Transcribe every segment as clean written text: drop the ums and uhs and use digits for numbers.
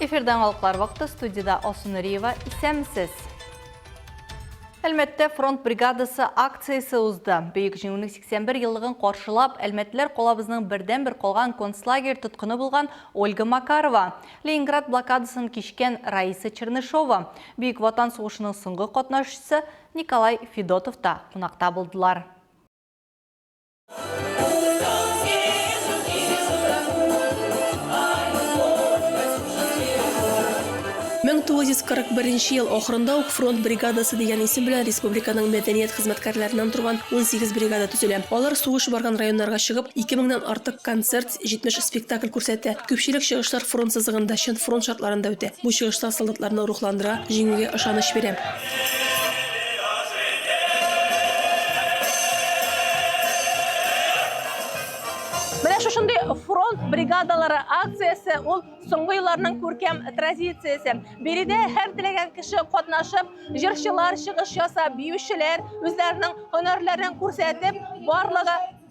Эфирден алықлар вақты студияда Осынырыева исәмсіз. Әлмәтте фронт бригадасы акциясы ұзды. Бейік жеңінің 81 елігін қоршылап, әлмәттілер қолабызның бірден-бір қолған концлагер тұтқыны болған Ольга Макарова. Ленинград блокадысын кешкен Раиса Чернышова. Бейік ватан соғышының сұңғы қатнашысы Николай Федотов та қонақта болдылар. 1941 ел охырында ук фронт бригадасы деген исем белән республиканың мәдәният хезмәткәрләреннән торган 18 бригада төзелә. Алар сугыш барган районнарга чыгып, 2000-нан артык концерт, 70 спектакль күрсәтә. Күпчелек чыгышлар фронт сызыгында, чын фронт шартларында үтә. Бу чыгышлар солдатларны рухландыра, җиңүгә ышаныч бирә. Менә шушындай фронт бригадалары акциясы ул соңгы елларның күркәм традициясе. Биредә һәр теләгән кеше катнашып, җырчылар чыгыш ясап, биючеләр үзләренең һөнәрләрен күрсәтеп,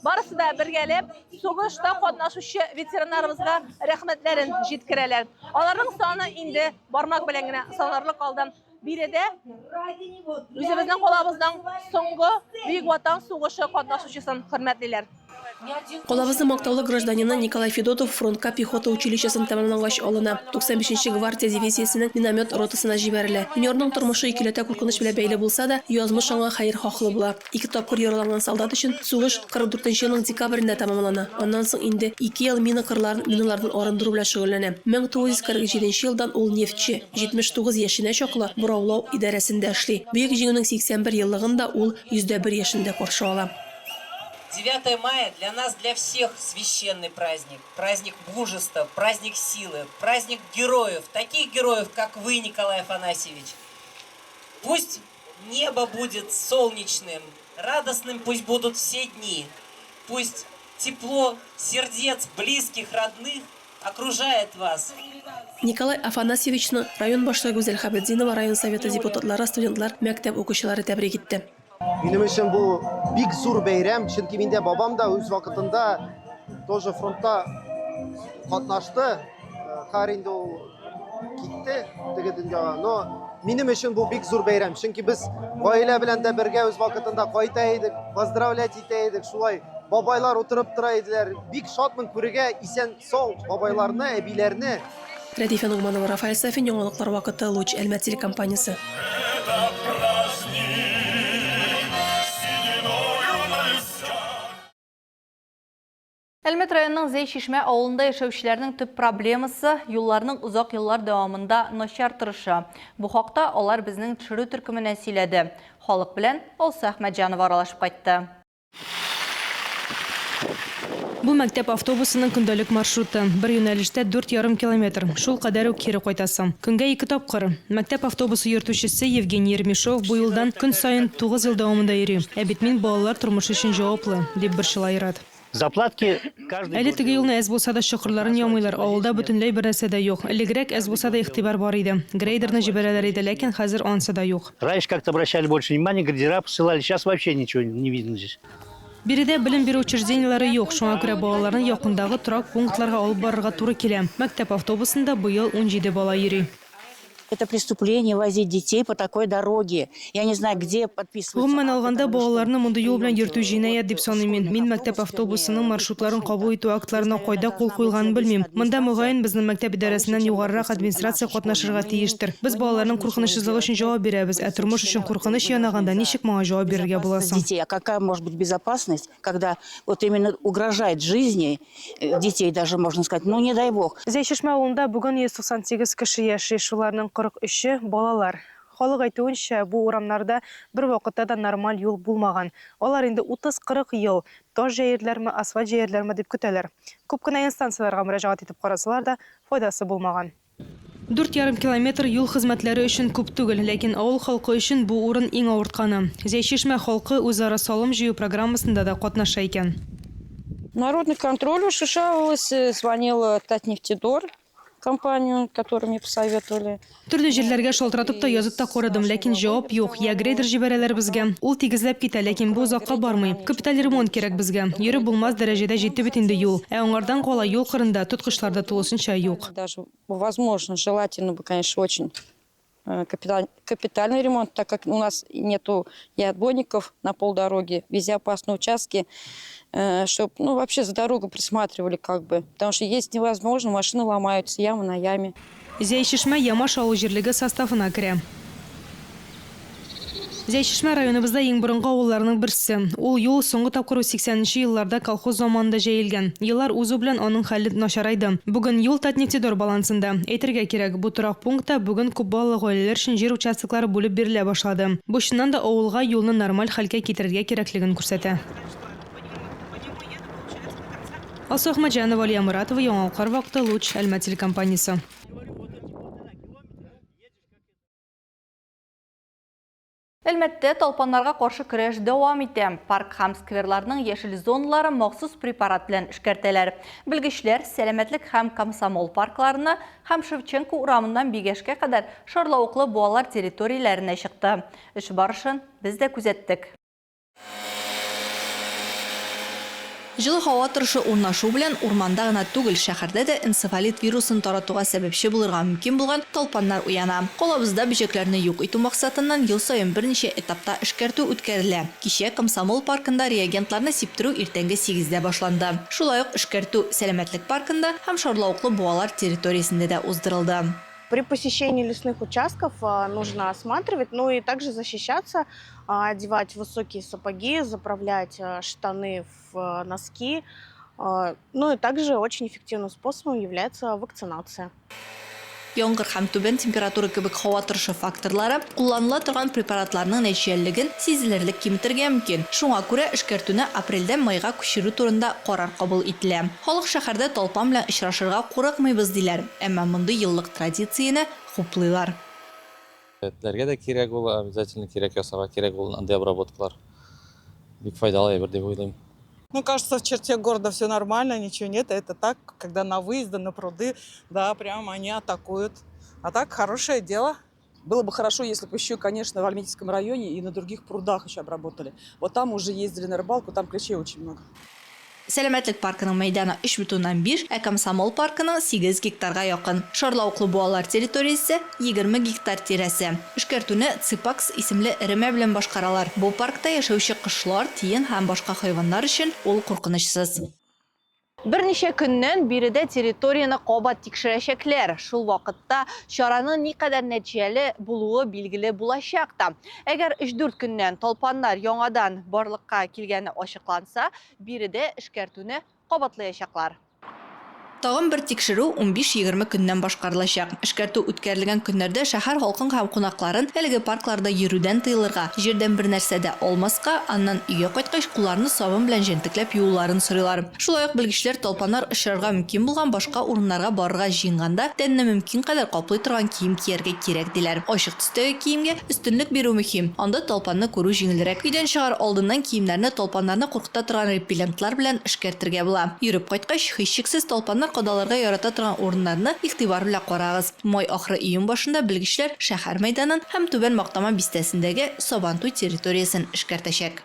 барысы да бергәләп сугышта катнашучы ветераннарыбызга рәхмәтләрен җиткерәләр. Аларның саны инде бармак белән генә санарлык алды. Биредә үзебезнең калабызның соңгы бөек ватан сугышы катнашучысын хөрмәтлиләр. Колабызның мактаулы гражданины Николай Федотов фронтка пехота училищесын тәмамлагач алына. 95-нче гвардия дивизиясенең миномет ротасына җибәрелә. Минерның тормышы икеләтә куркыныч белән бәйле булса да, язмыш аңа хәер хаклы була. 2 тапкыр яраланган солдат өчен сугыш 44 елның декабрендә тәмамлана. Аннан соң инде 2 ел мина кырларын, миналардан арындыру белән шөгыльләнә. 1947 елдан ул нефтче, 79 яшенә чаклы бураулау идарәсендә эшли. Бөек җиңүнең 81 еллыгында ул 101 яшендә каршы ала. 9 мая для нас, для всех священный праздник. Праздник мужества, праздник силы, праздник героев. Таких героев, как вы, Николай Афанасьевич. Пусть небо будет солнечным, радостным пусть будут все дни. Пусть тепло сердец близких, родных окружает вас. Николай Афанасьевичны район башлыгы Гүзәл Хабетдинова район советы депутатлары, студентлар, мәктәп укучылары тәбрик итте. Минем өчен бу бик зур бәйрәм, чөнки миндә бабам да үз вакытында тоже фронтта катнашты. Һәр инде ул китте теге дөньяга. Но минем өчен бу бик зур бәйрәм, чөнки без гаилә белән дә бергә үз вакытында кайта идек, поздравлять итә идек. Шулай бабайлар утырып тора иделәр. Бик шатмын күрергә исән сау бабайларны, әбиләрне. Рәдифә Нугманова, Рафаэль Сафин, яңалыклар вакыты, Луч, Әлмәт телекомпаниясе. Әлмәт районының Зәй-Шишмә авылында яшәүчеләрнең төп проблемасы юлларның узак еллар дәвамында начар торышы. Бу хакта алар безнең төшерү төркеменә сөйләде. Халык белән Алса Әхмәтҗанова аралашып кайтты. Бу мәктәп автобусының көндәлек маршруты. Бер юнәлештә 4,5 километр. Шул кадәр үк кире кайтасың. Көнгә 2 тапкыр. Мәктәп автобусы йөртүчесе Евгений Ермешов бу елдан көн саен 9 ел дәвамында йөри. Ә бит мин балалар тормышы өчен җаваплы, дип борчыла Ират. Заплатки каждый Әле теге елны әз булса да чокырларын ямыйлар. Авылда бөтенләй бер нәрсә дә юк. Элегрәк әз булса да игътибар бар иде. Грейдерны җибәрәләр иде, ләкин хәзер ансы да юк. Раньше как-то обращали больше внимания, грейдера посылали, сейчас вообще ничего не видно здесь. Биредә белем бирү учреждениеләре юк. Шуңа күрә балаларны якындагы торак пунктларга алып барырга туры килә. Мәктәп автобусында быел 17 бала йөри. Это преступление возить детей по такой дороге. Я не знаю, где подписываться. Гомумән алганда балаларны мондый юл белән йөртү җинаять дип саныйм. Мин мәктәп автобусының маршрутларын кабул итү актларына кайда кул куйганын белмим. Монда мөгаен безнең мәктәп идарәсеннән югарырак администрация катнашырга тиештер. Біз балаларның куркынычсызлыгы өчен җавап бирәбез, ә тормыш өчен куркыныч янаганда ничек моңа җавап бирергә буласың? Детей, а какая может быть безопасность, когда вот именно угрожает жизни детей, даже можно сказать, ну не дай бог. Зәй-Шишмә авылында бүген 198 кеше яши, шуларның 43-е балалар. Халык әйтүенчә, бу урамнарда бер вакытта да нормаль юл булмаган. Алар инде 30-40 ел таш җәерләрме, асфальт җәерләрме дип көтәләр. Күп кенә инстанцияларга мөрәҗәгать итеп карасалар да, файдасы булмаган. 4,5 километр юл хезмәтләре өчен күп түгел, ләкин авыл халкы өчен бу урын иң авыртканы. Зәй-Шишмә халкы үзара салым җыю программасында да катнаша икән. Народный контроль ушишалась, звонил Татнефтедор. компанию, которую мне посоветовали. Төрле җирләргә шалтыратып та язып та карадым, ләкин җавап юк. Я грейдер җибәрәләр безгә. Ул тигезләп китә, ләкин бу озакка бармый. Капиталь ремонт кирәк безгә. Йөреп булмас дәрәҗәдә җитте бит инде юл. Ә аңардан кала юл кырында тоткычларда тулысынча юк. Даже возможно, желательно бы, конечно, очень капитальный ремонт, так как у нас нету и отбойников на полдороги, везде опасные участки, чтобы вообще за дорогу присматривали как бы. Потому что есть невозможно, машины ломаются, яма на яме. Зәйшишмә Ямаш авыл җирлеге составына керә. Зәйшишмә районыбызда иң борынгы авылларның берсе. Ул юл соңгы тапкыр 80нче елларда колхоз заманында җәелгән. Еллар узу белән аның хәле начарайды. Бүген юл Татнефтедор балансында. Әйтергә кирәк, бу торак пунктта бүген күп балалы гаиләләр өчен җир участоклары бүлеп бирелә башлады. Бу чыннан да авылга юлны нормаль хәлгә китерергә кирәклеген күрсәтә. Алсу Ахмаджанова, Алия Муратова, Яңалкар вакыты, Луч, Әлмәт телекомпаниясе. Әлмәттә талпаннарга каршы көрәш дәвам итә. Парк һәм скверларның яшел зоналары махсус препарат белән эшкәртәләр. Белгечләр сәламәтлек һәм комсомол паркларына һәм Шевченко урамыннан Бигәшкә кадәр шарлавыклы буалар территорияләренә чыкты. Эш барышын без дә күзәттек. Жылы һава торышы урнашу белән урманда гына түгел, шәһәрдә дә энцефалит вирусын таратуга сәбәпче булырга мөмкин булган талпаннар уяна. Калабызда бөҗәкләрне юк итү максатыннан ел саен берничә этапта эшкәртү үткәрелә. Кичә Комсомол паркында реагентларны сиптерү иртәнге 8дә башланды. Шулай ук эшкәртү Сәламәтлек паркында һәм шарлавыклы буалар территориясендә дә уздырылды. При посещении лесных участков нужно осматривать, ну и также защищаться, одевать высокие сапоги, заправлять штаны в носки. Ну и также очень эффективным способом является вакцинация. Яңгыр һәм түбән температура кебек һава торышы факторлары кулланыла торган препаратларның нәтиҗәлелеген сизелерлек киметергә мөмкин. Шуңа күрә эшкәртүне апрельдән майга күчерү турында карар кабул ителә. Халык шәһәрдә талпан белән очрашырга курыкмыйбыз диләр, әмма мондый еллык традицияне хуплыйлар. Этләргә дә кирәк ул, обязательно кирәк ясарга кирәк ул андый обработкалар. Бик файдалы әйбер дип уйлыйм. Ну, кажется, в черте города все нормально, ничего нет. Это так, когда на выезды, на пруды, да, прямо они атакуют. А так, хорошее дело. Было бы хорошо, если бы еще, конечно, в Альметьевском районе и на других прудах еще обработали. Вот там уже ездили на рыбалку, там ключей очень много. Сәламәтлек паркының мәйданы 3,5, ә Комсомол паркының 8 гектарга якын. Шарлавыклы буалар территориясе 20 гектар тирәсе. Эшкәртүне Ципакс исемле эреме белән башкаралар. Бу паркта яшәүче кошлар, тиен һәм башка хайваннар өчен ул куркынычсыз. Берничә көннән биредә территорияны кабат тикшерәчәкләр. Шул вакытта чараның никадәр нәтиҗәле булуы билгеле булачак та. Әгәр 3-4 көннән талпаннар яңадан барлыкка килгәне ачыкланса, биредә эшкәртүне кабатлаячаклар. Тагын бер тикшерү 15-20 көннән башкарылачак. Эшкәртү үткәрелгән көннәрдә шәһәр халкын һәм кунакларын әлеге паркларда йөрүдән тыйлырга, җирдән бер нәрсә дә алмаска, аннан өйгә кайткач кулларны сабын белән җентекләп юуларын сорыйлар. Шулай ук белгечләр талпаннар очрарга мөмкин булган башка урыннарга барырга җыенганда тәнне мөмкин кадәр каплый торган кием кияргә кирәк диләр. Ачык төстәге киемгә өстенлек бирү мөһим. Анда талпанны күрү җиңелрәк. Өйдән чыгар алдыннан киемнәрне талпаннарны куркыта торган репеллентлар белән эшкәртергә була. Йөреп кайткач һичшиксез талпаннар кадаларга ярата торган урыннарны игътибар белән карагыз. Май ахыры июнь башында белгечләр шәһәр мәйданын һәм Түбән Мактама бистәсендәге Сабантуй территориясен эшкәртәчәк.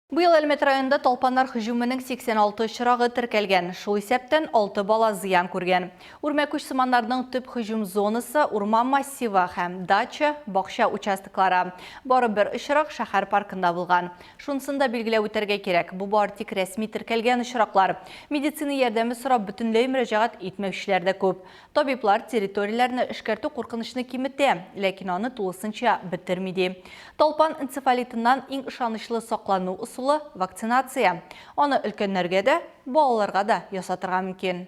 Быел Әлмәт районында талпаннар һөҗүменең 86 очрагы теркәлгән. Шул исәптән 6 бала зыян күргән. Үрмәкүч сыманнарның төп һөҗүм зонасы урман массивы һәм дача, бакча участоклары. Бары бер очрак шәһәр паркында булган. Шунсын да билгеләп үтәргә кирәк. Бу бары тик рәсми теркәлгән очраклар. Медицина ярдәме сорап бөтенләй мөрәҗәгать итмәүчеләр дә күп. Табиблар территорияләрне эшкәртү куркынычны киметә, ләкин аны тулысынча бетерми. Талпан энцефалитыннан иң ышанычлы саклану усулы вакцинация. Аны өлкәннәргә дә, балаларга да ясатырга мөмкин.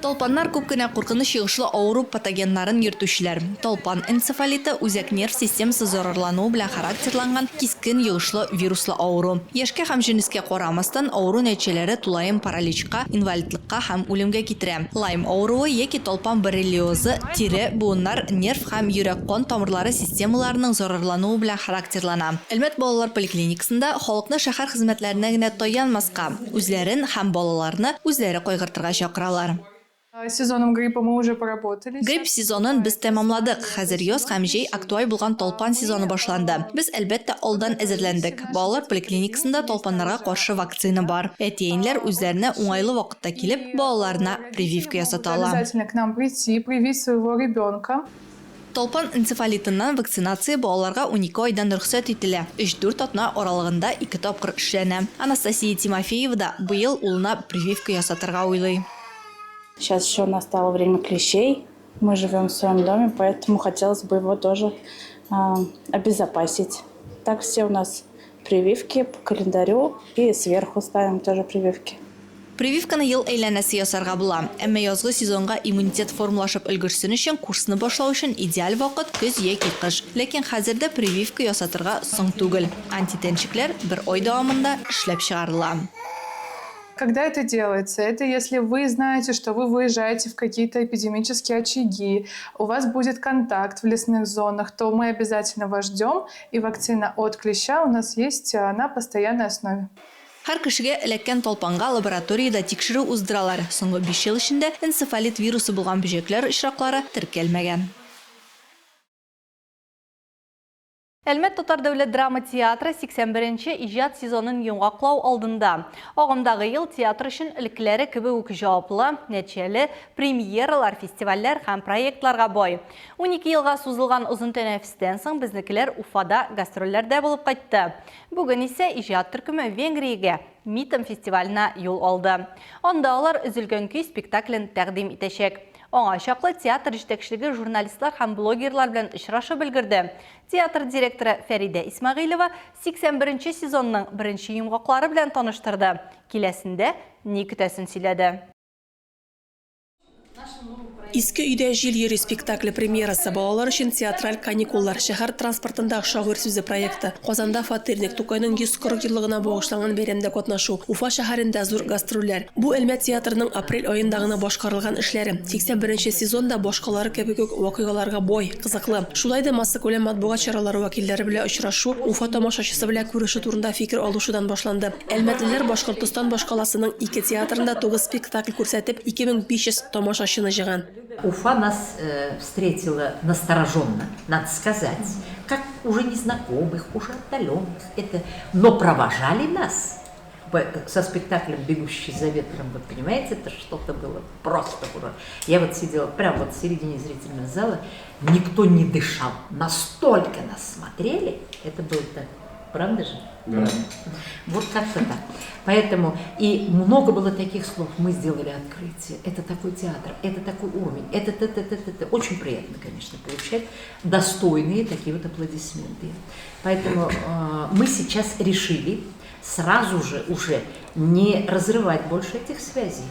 Толпаннар күп кенә куркыныч йогышлы авыру патогеннарын йөртүчеләр. Толпан энцефалиты үзәк нерв системасы зарарлануы белән характерланган кискен йогышлы вируслы авыру. Яшькә һәм җинескә карамастан авыру нәтиҗәләре тулаем параличка, инвалидлыкка һәм үлемгә китерә. Лайм авыруы яки толпан боррелиозы тире, буыннар, нерв һәм йөрәк-кан тамырлары системаларының зарарлануы белән характерлана. Әлмәт балалар поликлиникасында халыкны шәһәр хезмәтләренә генә таянмаска, үзләрен һәм балаларны үзләре кайгыртырга чакыралар. Сезоном гриппа мы уже поработали. Грипп сезонын без тәмамладык. Хәзер яз һәм җәй актуаль булган толпан сезоны башланды. Без әлбәттә алдан әзерләндек. Балалар поликлиникасында толпаннарга каршы вакцина бар. Әтиәннәр үзләренә уңайлы вакытта килеп, балаларына прививка ясаталар. Обязательно к нам прийти, привить своего ребенка. Толпан энцефалитыннан вакцинация балаларга 12 айдан рөхсәт ителә. 3-4 атна аралыгында 2 тапкыр эшләнә. Анастасия Тимофеева да быел улына прививка ясатырга уйлый. Сейчас еще настало время клещей. Мы живем в своем доме, поэтому хотелось бы его тоже обезопасить. Так все у нас прививки по календарю и сверху ставим тоже прививки. Прививканы ел әйләнәсе ясарга була. Әмма язгы сезонга иммунитет формалашып өлгерсен өчен курсны башлау өчен идеаль вакыт көз яки кыш. Ләкин хәзердә прививка ясатырга соң түгел. Антитенчикләр 1 ай дәвамында эшләп чыгарыла. Когда это делается? Это если вы знаете, что вы выезжаете в какие-то эпидемические очаги, у вас будет контакт в лесных зонах, то мы обязательно вас ждем, и вакцина от клеща у нас есть на постоянной основе. Һәр кешегә эләккән толпанга лабораториядә тикшерү уздыралар. Соңгы 5 ел эчендә энцефалит вирусы булган бөҗәкләр очраклары теркәлмәгән. Әлмәт Татар дәүләт драма театры 81-нче иҗат сезонын яңаклау алдында. Агымдагы ел театр өчен элекләре кебек үк җаваплы, нәтиҗәле премьералар, фестивальләр һәм проектларга бай. 12 елга сузылган озын тәнәфестән соң безнекеләр Уфада гастрольләрдә булып кайтты. Бүген исә иҗат төркеме Венгриягә Митом фестиваленә юл алды. Анда алар Өзелгән көй спектаклен тәкъдим итәчәк. Аңа чаклы театр җитәкчелеге журналистлар һәм блогерлар белән очрашып өлгерде. Театр директоры Фәридә Исмәгыйлова 81-нче сезонның беренче йомгаклары белән таныштырды. Киләсендә ни көтәсен сөйләде. Иске өйдә җил йөри спектакле премьерасы балалар өчен театраль каникуллар шәһәр транспортында шагыйрь сүзе проекты. Казанда Фатирник Тукайның 140 еллыгына багышланган бәйрәмдә катнашу. Уфа шәһәрендә зур гастрольләр. Бу Әлмәт театрының апрель аенда гына башкарылган эшләре. 81-нче сезонда башкалары кебек үк вакыйгаларга бай, кызыклы. Шулай да масса күләм матбугат чаралары вәкилләре белән очрашу, Уфа тамашачысы белән күрешү турында фикер алышудан башланды. Әлмәтлеләр Башкортстан башкаласының 2 театрында 9 спектакль күрсәтеп 2500 тамашачыны җыйган. Уфа нас встретила настороженно, надо сказать, как уже незнакомых, уже отдаленных. Но провожали нас со спектаклем «Бегущий за ветром». Вы понимаете, это что-то было просто ура. Я вот сидела прямо вот в середине зрительного зала, никто не дышал, настолько нас смотрели, это было так. Правда же? Да. Вот как-то так. Поэтому и много было таких слов. Мы сделали открытие. Это такой театр, это такой уровень. Это. Очень приятно, конечно, получать достойные такие вот аплодисменты. Поэтому мы сейчас решили сразу же уже не разрывать больше этих связей.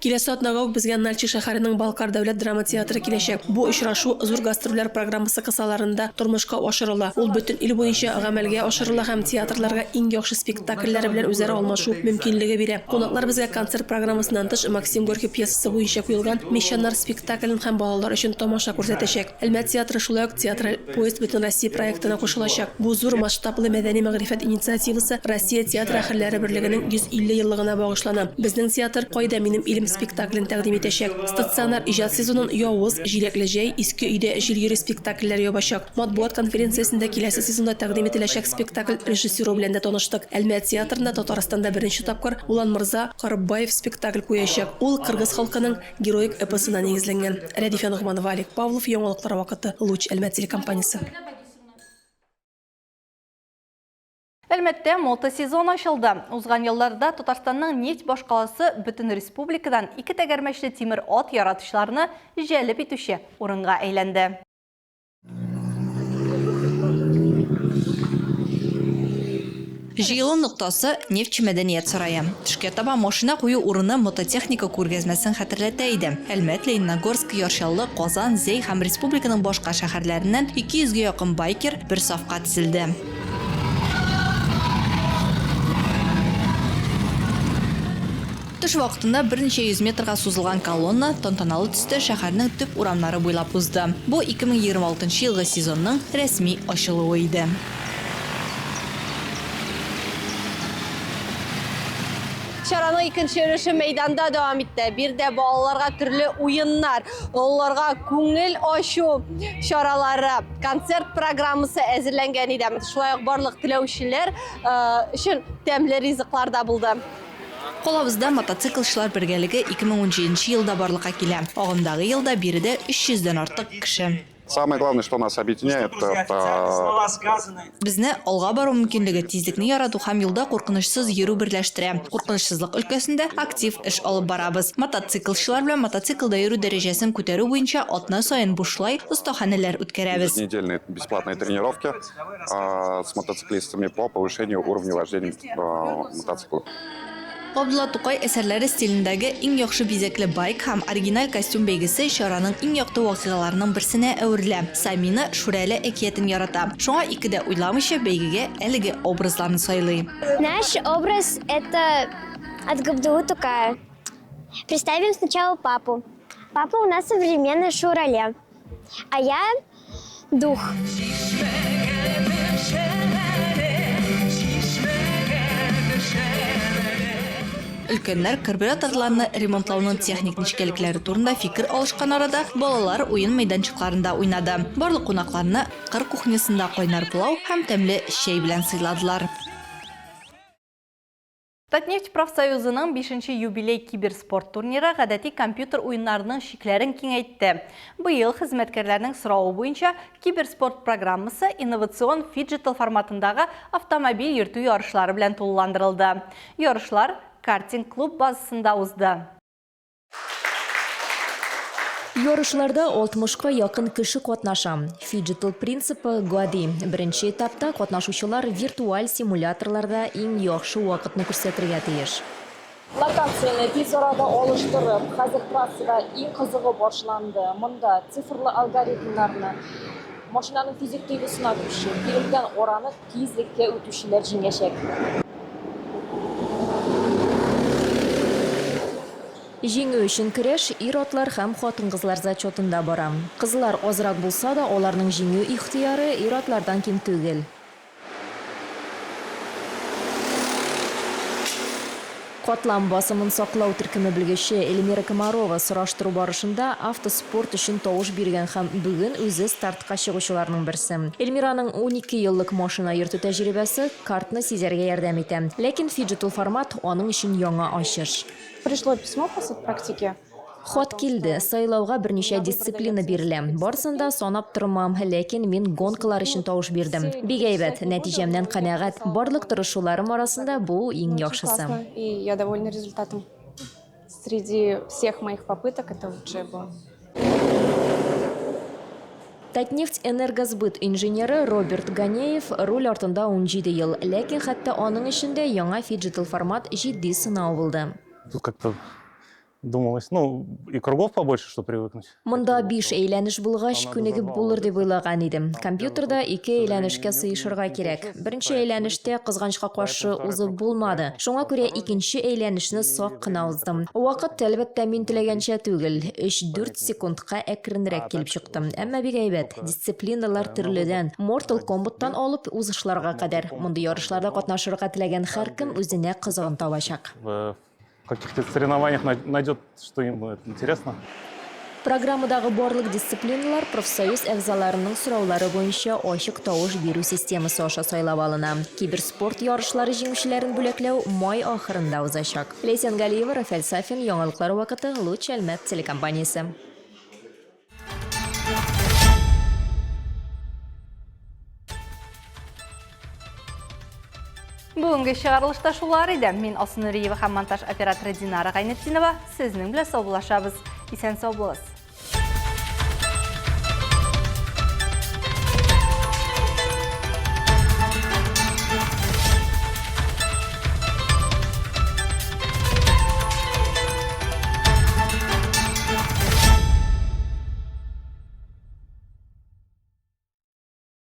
Киләсе атнага ук безгә Нальчик шәһәренең Балкар дәүләт драма театры киләчәк. Бу очрашу зур гастрольләр программасы кысаларында тормышка ашырыла. Ул бөтен ил буенча гамәлгә ашырыла һәм театрларга иң яхшы спектакльләре белән үзара алмашу мөмкинлеге бирә. Кунаклар безгә концерт программасыннан тыш Максим Горький пьесасы буенча куелган Мещаннар спектаклен һәм балалар өчен тамаша күрсәтәчәк. Әлмәт театры шулай ук театраль поезд бөтен Россия проектына кушылачак. Бу зур масштаблы мәдәни мәгърифәт инициативасы Россия театр әһелләре берлегенең 150 еллыгына багышлана. Безнең театр "Кайда минем илем" спектаклен тәкъдим итәчәк. Стационар иҗат сезонын Явыз, Җиләкле җәй, Иске өйдә җил йөри спектакльләр ябачак. Матбугат конференциясендә киләсе сезонда тәкъдим ителәчәк спектакль режиссеры белән дә таныштык. Әлмәт театрында Татарстанда беренче тапкыр Улан Мырза Карыбаев спектакль куячак. Ул кыргыз халкының героик эпосына нигезләнгән. Рәдифә Нугманова, Алик Павлов, Яңалыклар вакыты, Луч, Әлмәт телекомпаниясе. Әлмәттә мота сезон ачылды. Узган елларда Татарстанның нефть башкаласы бөтен республикадан 2 тәгәрмәчле тимер ат яратышларны җәлеп итүче урынга әйләнде. Жиылы нұқтасы нефть мәдәниет сарайы. Түшке таба машина қою урыны мототехника күргәзмәсен хәтерләтә иде. Әлмәт, Лениногорск, Яршаллы, Казан, Зей һәм республиканың башка шәһәрләреннән 200-гә якын байкер бер сафка тезелде. Төш вакытында берничә 100 метрга сузылган колонна тантаналы төстә шәһәрнең төп урамнары буйлап узды. Бу 2026 елгы сезонның рәсми ачылуы иде. Шараның икенче өлеше мәйданда дәвам итте. Bir дә балаларга төрле уеннар, оларга күңел ачу чаралары, концерт программасы әзерләнгән иде. Шулай ук барлык теләүчеләр өчен тәмле ризыклар да булды. Колабызда мотоциклчылар бергәлеге 2017 елда барлыкка килә. Агымдагы елда биредә 300дән артык кеше. Самое главное, что нас объединяет, это... Безне алга бару мөмкинлеге, тизлекне ярату һәм юлда куркынычсыз йөрү берләштерә. Куркынычсызлык өлкәсендә актив эш алып барабыз. Мотоциклчылар белән мотоциклда йөрү дәрәҗәсен күтәрү буенча атна саен бушлай остаханәләр үткәрәбез. Недельные бесплатные тренировки с мотоциклистами по повышению уровня вождения мотоцикла. Габдулла Тукай әсәрләре стилендәге иң яхшы бизәкле байк һәм оригиналь костюм бәйгесе чараның иң якты вакыйгаларының берсенә әверелә. Самина Шүрәле әкиятен ярата. Шуңа икедә уйламыйча бәйгегә әлеге образларны сайлый. Наш образ – это от Габдуллы Тукая. Представим сначала папу. Папа у нас современный Шурале, а я – дух. Өлкәннәр карбюраторларны ремонтлауның техник нечкәлекләре турында фикер алышкан арада балалар уен мәйданчыкларында уйнады. Барлык кунакларны кыр кухнясында кайнар пылау һәм тәмле чәй белән сыйладылар. Татнефть профсоюзының 5-нче юбилей киберспорт турниры гадәти компьютер уеннарының шикләрен киңәйтте. Быел хезмәткәрләрнең сорауы буенча киберспорт программасы инновацион фиджитал форматындагы автомобиль йөртү ярышлары белән тулыландырылды. Ярышлар картинг-клуб базасында узды. Ярышларда 60-ка якын кеше катнаша. Фиджитал принципы гади. Беренче этапта катнашучылар виртуаль симуляторларда иң яхшы вакытны күрсәтергә тиеш. Локацияны тиз арада алыштырып, хәзер трассада иң кызыгы башланды. Монда цифрлы алгоритмнарны, машинаның физик тойгысына күчү, бирелгән ораны тизлеккә үтүчеләр җиңәчәк. Җиңү өчен көрәш ир-атлар һәм хатын-кызлар зачетында бара. Кызлар азрак булса да, аларның җиңү ихтыяры ир-атлардан ким түгел. Катлам басымын саклау төркеме белгече Эльмира Комарова сораштыру барышында автоспорт өчен тавыш биргән һәм бүген үзе стартка чыгучыларның берсе. Эльмираның 12 еллык машина йөртү тәҗрибәсе картны сизәргә ярдәм итә. Ләкин фиджитал формат аның өчен яңа ачыш. Пришло письмо после практики. Хат килде, сайлауга берничә дисциплина бирелә. Барысында санап тормам, ләкин мин гонкалар өчен тавыш бирдем. Бик әйбәт, нәтиҗәмнән канәгать. Барлык тырышуларым арасында бу иң яхшысы. И я довольна результатом. Среди всех моих попыток это лучшее было. Татнефть энергосбыт инженеры Роберт Ганеев руль артында 17 ел, ләкин хәтта аның эчендә яңа фиджитал формат җитди сынау булды. Тут как-то думалось, и кругов побольше, что привыкнуть. Монда 5 әйләнеш булгач күнегеп булыр дип уйлаган идем. Компьютерда 2 әйләнешкә сыйышырга кирәк. Беренче әйләнештә кызганычка каршы узып булмады. Шуңа күрә икенче әйләнешне сак кына уздым. Вакыт әлбәттә мин теләгәнчә түгел, 3-4 секундка әкренрәк килеп чыктым. Әмма бик әйбәт. Дисциплиналар төрледән, Mortal Kombat'тан алып узышларга кадәр. Мондый ярышларда катнашырга теләгән һәркем үзенә кызыгын табачак. В каких-то соревнованиях найдет, что им будет интересно. Программадагы барлык дисциплиналар профсоюз әгъзаларының сораулары буенча ачык тавыш бирү системасы аша сайлап алына. Киберспорт ярышлары җиңүчеләрен бүләкләү май ахырында узачак. Лейсан Галиева, Рафаэль Сафин, яңалыклар вакыты, Луч Әлмәт телекомпаниясе. Бүгінгі шығарылышта шулар иде. Мин Асыл Нуриева һәм монтаж операторы Динара Гайнетдинова сезнең белән саубуллашабыз. Исән сау булыгыз.